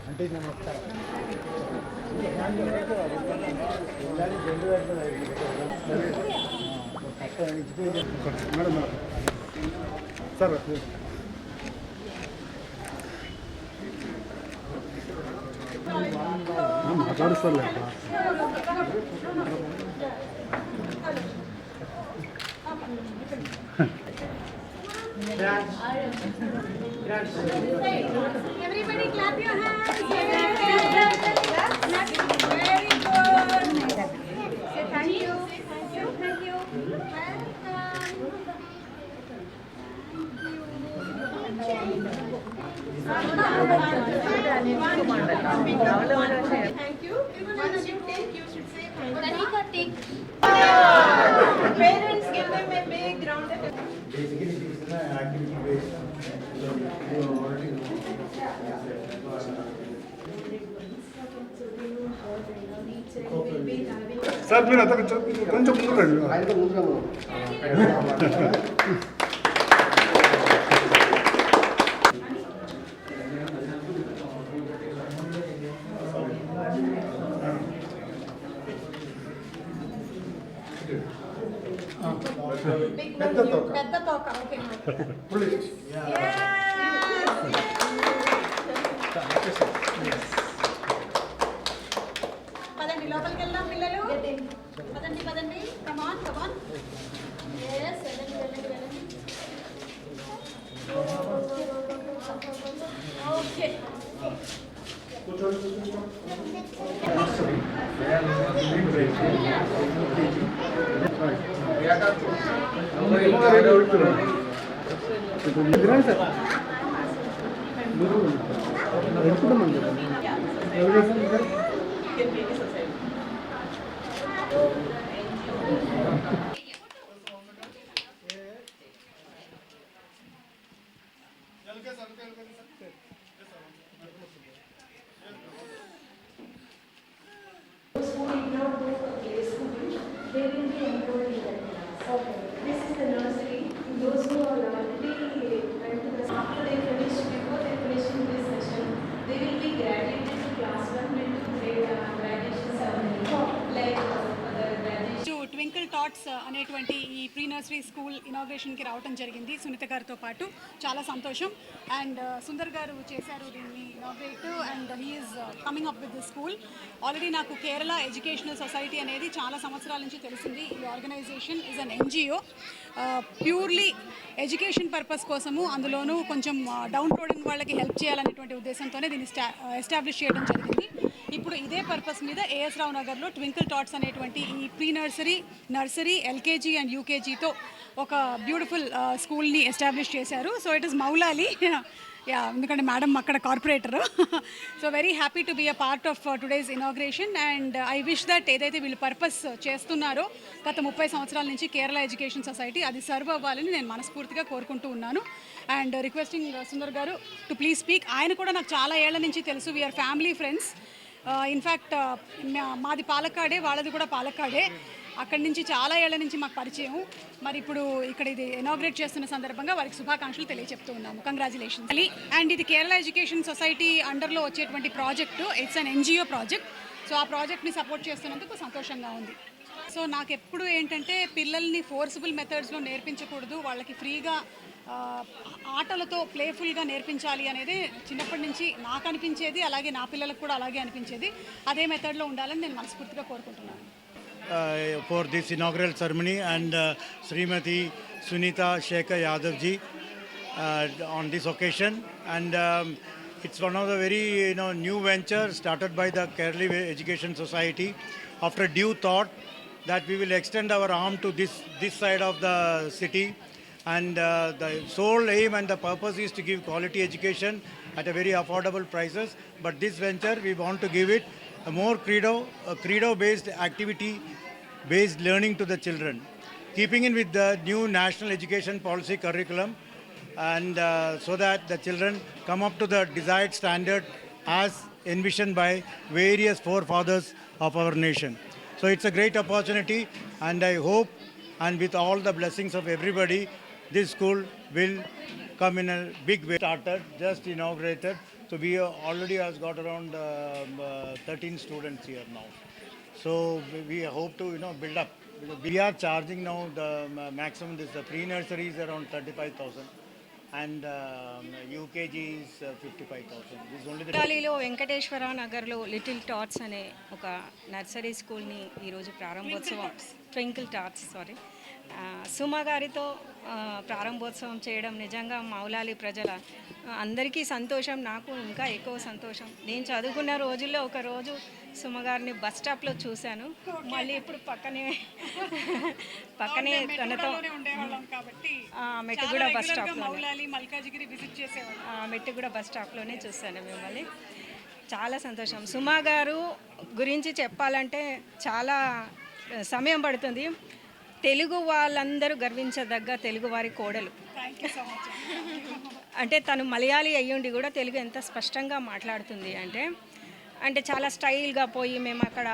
అంటే నమస్కారం madam sir మాట్లాడుకోలే Everybody clap your hands. Very good. Say thank you. Thank you. Thank you. Welcome. Thank you. Once you take, you should say thank you. Take. Parents, give them a big round of applause. Basically, this is an activity based. So you already know. Sir మీరు అంతా కొంచెం ముందు రండి. పెద్ద తోక okay పదండి లోపలికి వెళ్దాం పిల్లలు పదండి పదండి కమాన్ కమాన్ వెళ్ళండి okay They will be enrolled in that class. Okay. This is the nursery. Those who are already went to the after they finish, before they finish in this session, they will be graduated to class 1 into grade graduation ceremony. Like other graduation. Twinkle thoughts అనేటువంటి ఈ pre nursery school ఇనాగ్రేషన్కి రావడం జరిగింది సునీత గారితో పాటు. చాలా సంతోషం. And Sundar garu చేశారు దీన్ని inaugurate and he is coming up with the school. Already నాకు కేరళ ఎడ్యుకేషనల్ సొసైటీ అనేది చాలా సంవత్సరాల నుంచి తెలిసింది. ఈ organization is an NGO purely education purpose కోసము, అందులోనూ కొంచెం డౌన్ రోడింగ్ వాళ్ళకి హెల్ప్ చేయాలనేటువంటి ఉద్దేశంతోనే దీన్ని ఎస్టాబ్లిష్ చేయడం జరిగింది. ఇప్పుడు ఇదే పర్పస్ మీద ఏఎస్ రావు నగర్లో ట్వింకిల్ థాట్స్ అనేటువంటి ఈ ప్రీ నర్సరీ ఎల్కేజీ అండ్ యూకేజీతో ఒక బ్యూటిఫుల్ స్కూల్ని ఎస్టాబ్లిష్ చేశారు. So it is Moulali yeah, ఎందుకంటే మేడం అక్కడ corporator. So very happy to be a part of today's inauguration and I wish that ఏదైతే వీళ్ళు పర్పస్ చేస్తున్నారో గత 30 సంవత్సరాల నుంచి కేరళ ఎడ్యుకేషన్ సొసైటీ అది సర్వ్ అవ్వాలని నేను మనస్ఫూర్తిగా కోరుకుంటూ ఉన్నాను. అండ్ రిక్వెస్టింగ్ సుందర్ గారు టు ప్లీజ్ స్పీక్. ఆయన కూడా నాకు చాలా ఏళ్ల నుంచి తెలుసు. We are family friends. ఇన్ఫ్యాక్ట్ మాది పాలక్కాడే, వాళ్ళది కూడా పాలక్కాడే. అక్కడి నుంచి చాలా ఏళ్ల నుంచి మాకు పరిచయం. మరి ఇప్పుడు ఇక్కడ ఇది ఇనాగ్రేట్ చేస్తున్న సందర్భంగా వారికి శుభాకాంక్షలు తెలియజెప్తూ ఉన్నాము. కంగ్రాచులేషన్స్. అండ్ ఇది కేరళ ఎడ్యుకేషన్ సొసైటీ అండర్లో వచ్చేటువంటి project. It's an NGO project. So ఆ ప్రాజెక్ట్ని సపోర్ట్ చేస్తున్నందుకు సంతోషంగా ఉంది. సో నాకు ఎప్పుడు ఏంటంటే పిల్లల్ని ఫోర్సిబుల్ మెథడ్స్లో నేర్పించకూడదు, వాళ్ళకి ఫ్రీగా ఆటలతో ప్లేఫుల్గా నేర్పించాలి అనేది చిన్నప్పటి నుంచి నాకు అనిపించేది. అలాగే నా పిల్లలకు కూడా అలాగే అనిపించేది. అదే మెథడ్లో ఉండాలని నేను మనస్ఫూర్తిగా కోరుకుంటున్నాను. For this inaugural ceremony and Srimati Sunita Shekhar Yadav ji on this occasion, and it's one of the very new ventures started by the Kerala Education Society after due thought that we will extend our arm to this side of the city, and the sole aim and the purpose is to give quality education at a very affordable prices. But this venture we want to give it a more credo based activity based learning to the children, keeping in with the new national education policy curriculum. and so that the children come up to the desired standard as envisioned by various forefathers of our nation. So it's a great opportunity, and I hope, and with all the blessings of everybody, this school will come in a big way. Started, just inaugurated. So we already has got around 13 students here now. So we hope to build up. We are charging now the maximum. This the pre-nursery is around 35,000, and UKG is 55,000. This is only the ఢిల్లీలో వెంకటేశ్వర నగర్లో little touts అనే ఒక nursery స్కూల్ని ఈరోజు ప్రారంభోత్సవం twinkle touts Suma గారితో ప్రారంభోత్సవం చేయడం నిజంగా మౌలాలి ప్రజల అందరికీ సంతోషం, నాకు ఇంకా ఎక్కువ సంతోషం. నేను చదువుకున్న రోజుల్లో ఒక రోజు సుమ గారిని బస్ స్టాప్లో చూశాను, మళ్ళీ ఇప్పుడు పక్కనే తనతో మెట్టుగూడ బస్ స్టాప్లో మెట్టుగూడ బస్ స్టాప్లోనే చూశాను మిమ్మల్ని. చాలా సంతోషం. సుమ గారు గురించి చెప్పాలంటే చాలా సమయం పడుతుంది. తెలుగు వాళ్ళందరూ గర్వించదగ్గ తెలుగువారి కోడలు. అంటే తను మలయాళీ అయ్యుండి కూడా తెలుగు ఎంత స్పష్టంగా మాట్లాడుతుంది అంటే చాలా స్టైల్గా పోయి మేము అక్కడ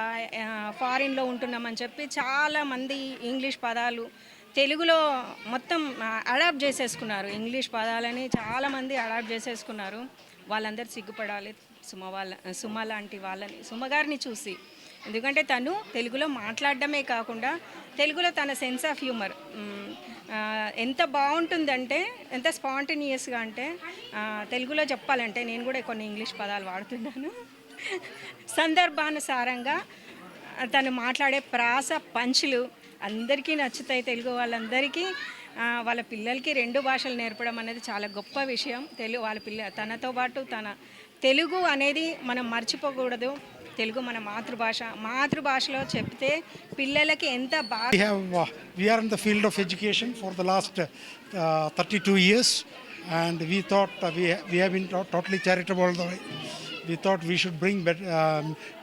ఫారిన్లో ఉంటున్నామని చెప్పి చాలామంది ఇంగ్లీష్ పదాలు తెలుగులో మొత్తం అడాప్ట్ చేసేసుకున్నారు. ఇంగ్లీష్ పదాలని చాలామంది అడాప్ట్ చేసేసుకున్నారు. వాళ్ళందరూ సిగ్గుపడాలి సుమ లాంటి వాళ్ళని, సుమ గారిని చూసి. ఎందుకంటే తను తెలుగులో మాట్లాడడమే కాకుండా తెలుగులో తన సెన్స్ ఆఫ్ హ్యూమర్ ఎంత బాగుంటుందంటే, ఎంత స్పాంటేనియస్గా అంటే, తెలుగులో చెప్పాలంటే నేను కూడా కొన్ని ఇంగ్లీష్ పదాలు వాడుతున్నాను. సందర్భానుసారంగా తను మాట్లాడే ప్రాస పంచులు అందరికీ నచ్చుతాయి. తెలుగు వాళ్ళందరికీ వాళ్ళ పిల్లలకి 2 భాషలు నేర్పడం అనేది చాలా గొప్ప విషయం. తనతో పాటు తన తెలుగు అనేది మనం మర్చిపోకూడదు. తెలుగు మన మాతృభాషలో చెప్తే పిల్లలకి ఎంత బాగా. We are in the field of education for the last 32 years, and we thought we have been totally charitable all the way. We thought we should bring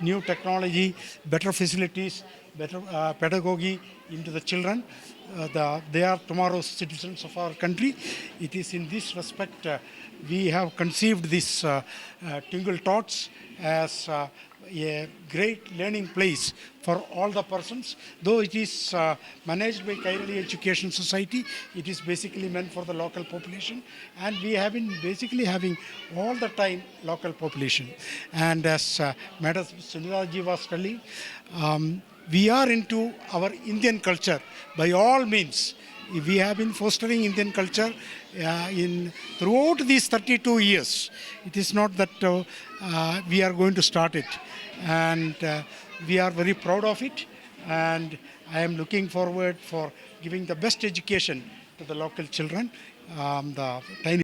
new technology, better facilities, better pedagogy into the children. They are tomorrow's citizens of our country. It is in this respect we have conceived this Twinkle Tots as a great learning place for all the persons. Though it is managed by Kairali Education Society, it is basically meant for the local population, and we have been basically having all the time local population. And as Madam Sunita ji was telling, we are into our Indian culture by all means. We have been fostering Indian culture throughout these 32 years. It is not that we are going to start it, and we are very proud of it, and I am looking forward for giving the best education to the local children. The tiny